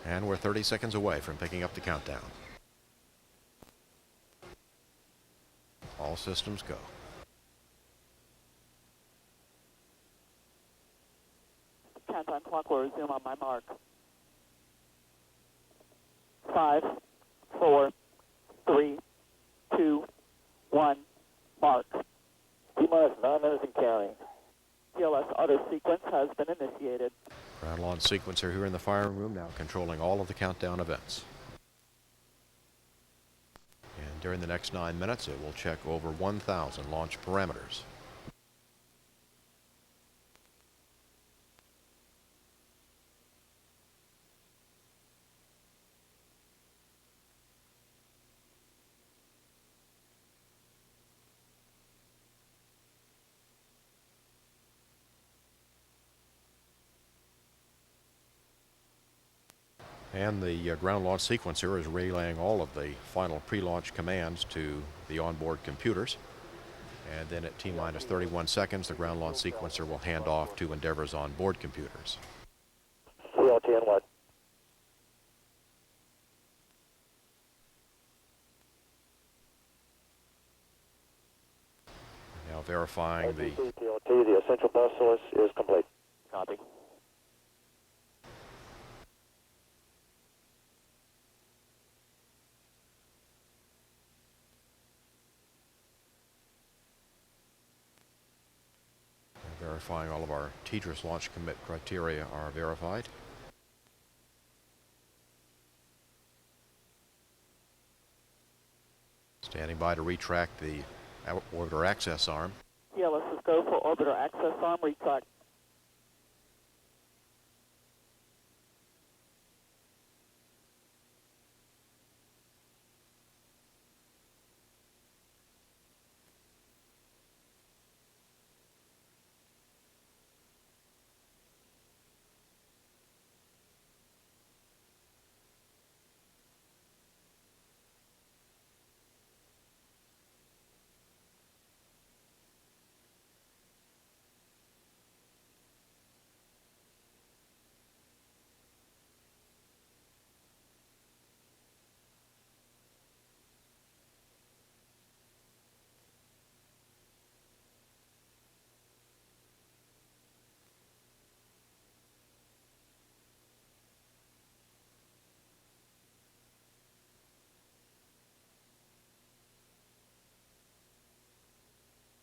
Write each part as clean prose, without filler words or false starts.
And we're 30 seconds away from picking up the countdown. All systems go. Countdown clock will resume on my mark. 5, 4, 3, 2, 1, mark. T-minus 9 minutes and counting. TLS auto sequence has been initiated. Ground launch sequencer here in the firing room now controlling all of the countdown events. And during the next 9 minutes, it will check over 1,000 launch parameters. And the ground launch sequencer is relaying all of the final pre-launch commands to the onboard computers. And then at T-minus 31 seconds, the ground launch sequencer will hand off to Endeavour's onboard computers. CLT and what? Now verifying the... TLT, the essential bus source is complete. Copy. Verifying all of our TDRS launch commit criteria are verified. Standing by to retract the orbiter access arm. Yeah, let's just go for orbiter access arm retract.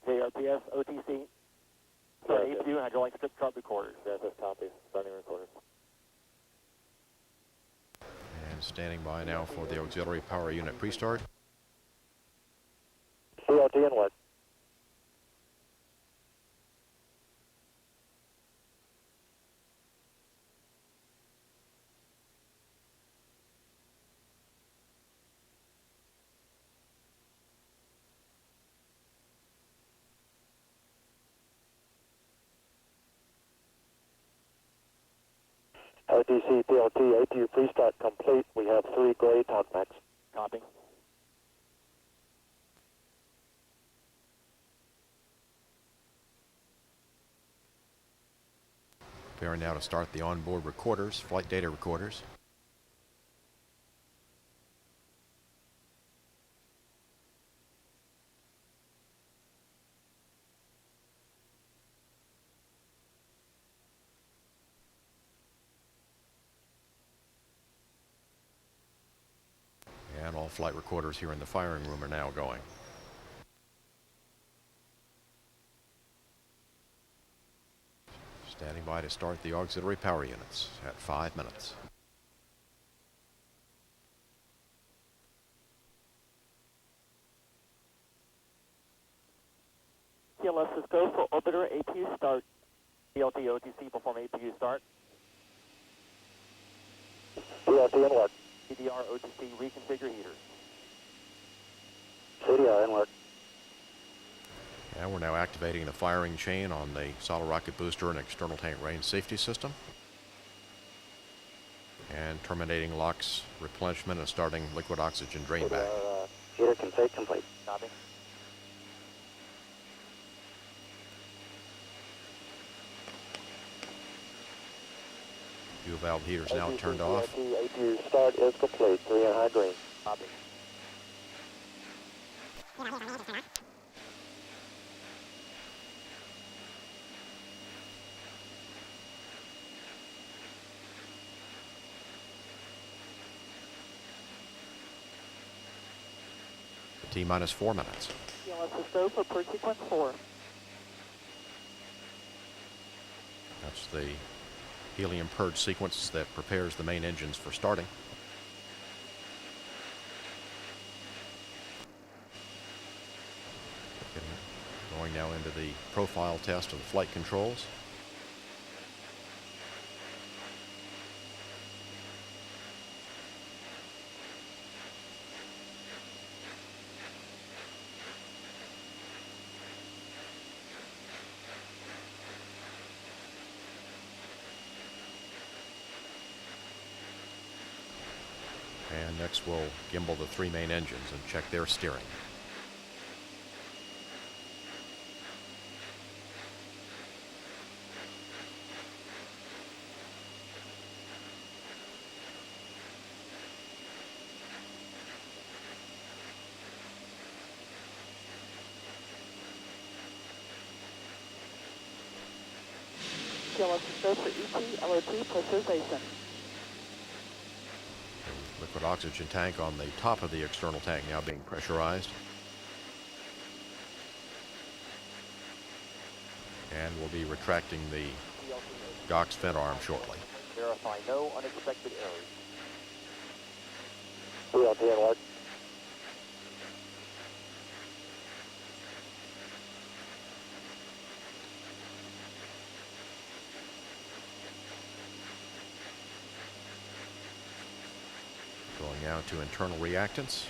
JRPS, OTC. Sorry, APU, hydraulic strip chart recorders. Yes, that's copy. Starting recorders. And standing by now for the auxiliary power unit pre-start. CLT and what? OTC, TLT, APU pre-start complete. We have 3 gray talkbacks. Copy. Preparing now to start the onboard recorders, flight data recorders. And all flight recorders here in the firing room are now going. Standing by to start the auxiliary power units at 5 minutes. Yeah, let's just go for orbiter APU start. CLT, OTC, perform APU start. CLT and what? CDR, OTC, reconfigure heaters. CDR and what? And we're now activating the firing chain on the solid rocket booster and external tank range safety system. And terminating LOX replenishment and starting liquid oxygen drain back. Heater config complete. Copy. Fuel valve heaters now turned off. APU start is complete. 3 in high green. Copy. T-minus 4 minutes. TLS is go for per sequence 4. That's the helium purge sequence that prepares the main engines for starting. Going now into the profile test of the flight controls. And next we'll gimbal the 3 main engines and check their steering. TLS is go for ET LOT pressurization. Liquid oxygen tank on the top of the external tank now being pressurized. And we'll be retracting the GOX vent arm shortly. Verify no unexpected errors. VLT alert. Going now to internal reactants.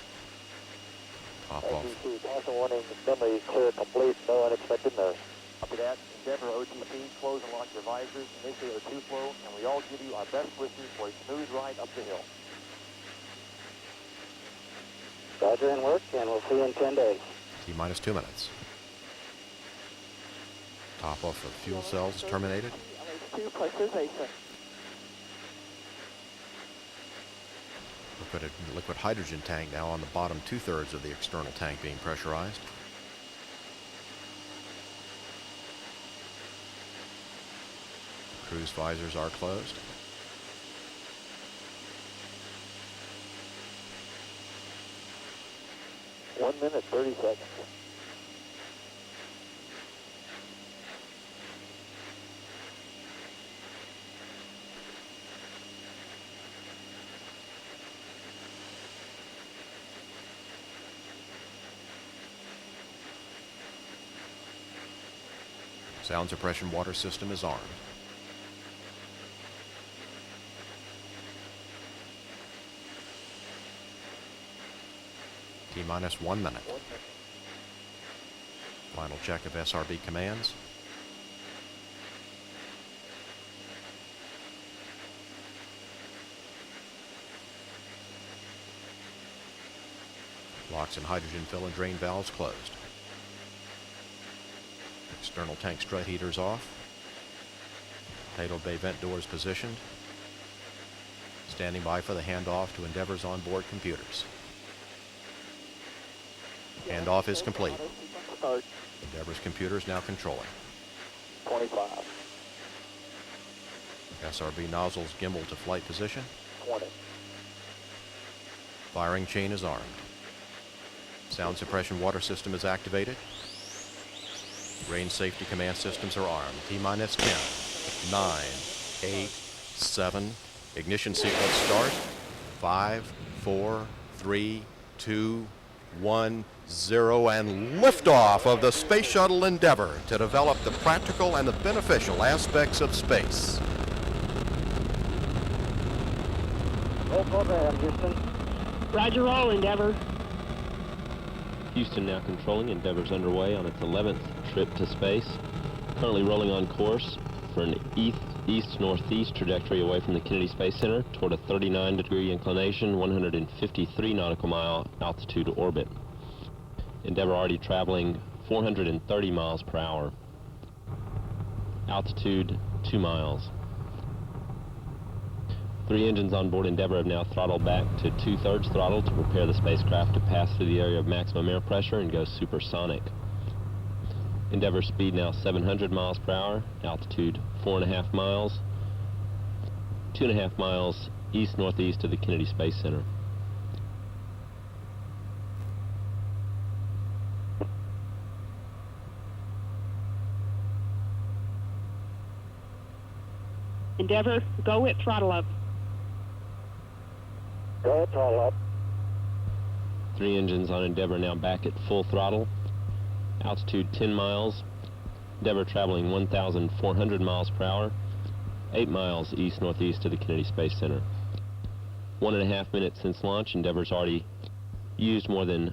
Top off. ATC, caution warning, assembly clear complete, no unexpected noise. Copy that. Endeavour OTC, close and lock your visors, initiate O2 flow, and we all give you our best wishes for a smooth ride up the hill. Roger and work, and we'll see you in 10 days. T-minus 2 minutes. Top off of fuel cells terminated. LH2 pressurization. Liquid hydrogen tank now on the bottom 2/3 of the external tank being pressurized. Cruise visors are closed. One minute, 30 seconds. Sound suppression water system is armed. T-minus 1 minute. Final check of SRB commands. Locks and hydrogen fill and drain valves closed. External tank strut heaters off. Payload bay vent doors positioned. Standing by for the handoff to Endeavour's onboard computers. Handoff is complete. Start. Endeavour's computers now controlling. 25, SRB nozzles gimbal to flight position. 20. Firing chain is armed. Sound suppression water system is activated. Range safety command systems are armed. T-minus 10, 9, 8, 7. Ignition sequence start. 5, 4, 3, 2, 1, 0, and liftoff of the Space Shuttle Endeavour to develop the practical and the beneficial aspects of space. Roll program, Houston. Roger, roll, Endeavour. Houston now controlling. Endeavour's underway on its 11th trip to space. Currently rolling on course for an east-northeast trajectory away from the Kennedy Space Center toward a 39-degree inclination, 153 nautical mile altitude orbit. Endeavour already traveling 430 miles per hour. Altitude 2 miles. Three engines on board Endeavour have now throttled back to 2/3 throttle to prepare the spacecraft to pass through the area of maximum air pressure and go supersonic. Endeavour speed now 700 miles per hour, altitude 4.5 miles, 2.5 miles east-northeast of the Kennedy Space Center. Endeavour, go at throttle up. Go ahead, throttle up. Three engines on Endeavour now back at full throttle. Altitude 10 miles. Endeavour traveling 1,400 miles per hour, 8 miles east-northeast of the Kennedy Space Center. 1.5 minutes since launch, Endeavour's already used more than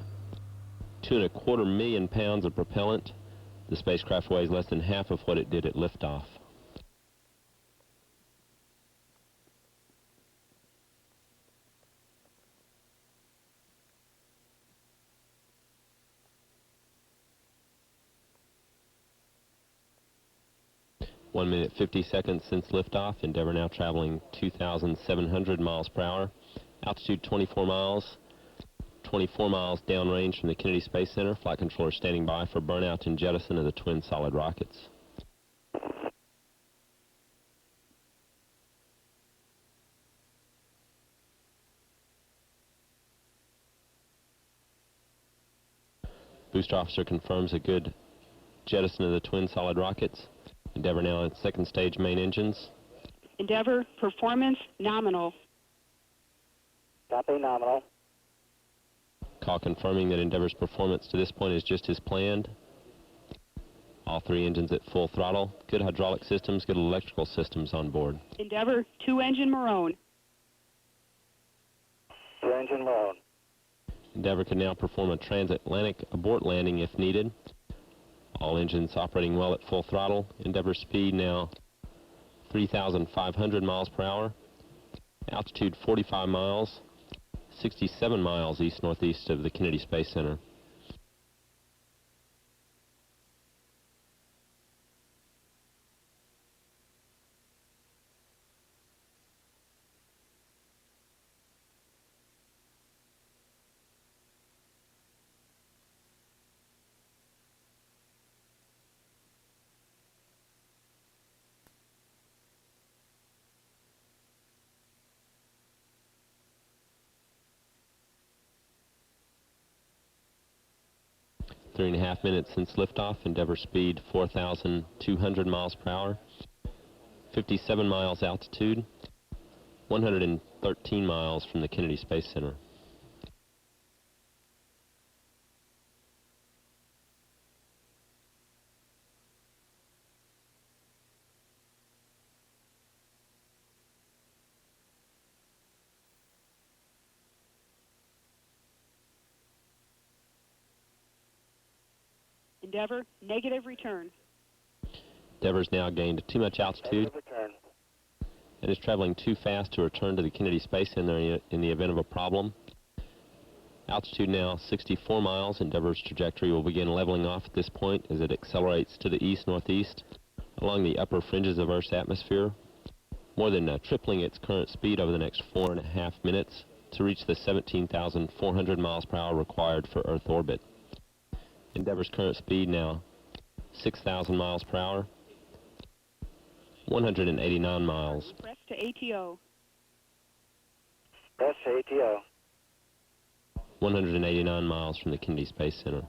2.25 million pounds of propellant. The spacecraft weighs less than half of what it did at liftoff. One minute 50 seconds since liftoff. Endeavour now traveling 2,700 miles per hour. Altitude 24 miles. 24 miles downrange from the Kennedy Space Center. Flight controller standing by for burnout and jettison of the twin solid rockets. Booster officer confirms a good jettison of the twin solid rockets. Endeavour now on second stage main engines. Endeavour, performance nominal. Copy, nominal. Call confirming that Endeavour's performance to this point is just as planned. All three engines at full throttle. Good hydraulic systems, good electrical systems on board. Endeavour, two-engine Maroon. Two-engine Maroon. Endeavour can now perform a transatlantic abort landing if needed. All engines operating well at full throttle. Endeavour speed now 3,500 miles per hour. Altitude 45 miles, 67 miles east-northeast of the Kennedy Space Center. Three and a half minutes since liftoff. Endeavour speed 4,200 miles per hour, 57 miles altitude, 113 miles from the Kennedy Space Center. Endeavour, negative return. Endeavour's now gained too much altitude and is traveling too fast to return to the Kennedy Space Center in the event of a problem. Altitude now 64 miles. Endeavour's trajectory will begin leveling off at this point as it accelerates to the east-northeast along the upper fringes of Earth's atmosphere, more than tripling its current speed over the next 4.5 minutes to reach the 17,400 miles per hour required for Earth orbit. Endeavour's current speed now 6,000 miles per hour, 189 miles. Press to ATO. Press ATO. 189 miles from the Kennedy Space Center.